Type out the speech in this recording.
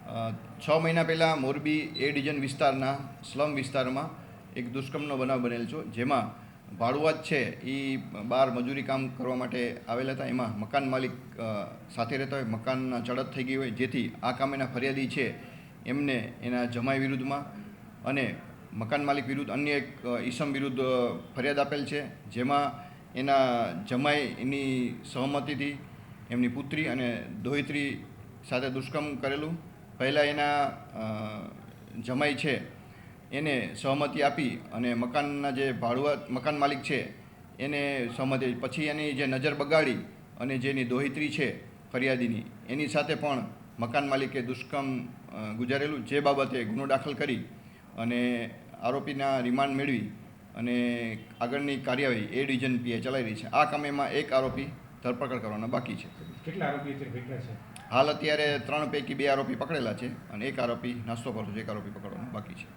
6 મહિના પહેલાં મોરબી એ ડિવિઝન વિસ્તારના સ્લમ વિસ્તારમાં એક દુષ્કર્મનો બનાવ બનેલ છે, જેમાં ભાડુઆત છે એ બહાર મજૂરી કામ કરવા માટે આવેલા હતા. એમાં મકાન માલિક સાથે રહેતા હોય, મકાનના ચડત થઈ ગઈ હોય, જેથી આ કામેના ફરિયાદી છે એમને એના જમાઈ વિરુદ્ધમાં અને મકાન માલિક વિરુદ્ધ અન્ય એક ઈસમ વિરુદ્ધ ફરિયાદ આપેલ છે, જેમાં એના જમાઈ એની સહમતિથી એમની પુત્રી અને દોહિત્રી સાથે દુષ્કર્મ કરેલું. પહેલાં એના જમાઈ છે એને સહમતિ આપી અને મકાનના જે મકાન માલિક છે એને સહમતિ, પછી એની જે નજર બગાડી અને જેની દોહિત્રી છે ફરિયાદીની એની સાથે પણ મકાન માલિકે દુષ્કર્મ ગુજારેલું, જે બાબતે ગુનો દાખલ કરી અને આરોપીના રિમાન્ડ મેળવી અને આગળની કાર્યવાહી એ ડિવિઝન પીએ ચલાવી રહી છે. આ કામેમાં એક આરોપી ધરપકડ કરવાના બાકી છે. કેટલા આરોપી પકડ્યા છે? હાલ અત્યારે 3 પૈકી 2 આરોપી પકડેલા છે અને એક આરોપી નાસ્તો કરતો છે, એક આરોપી પકડવાનો બાકી છે.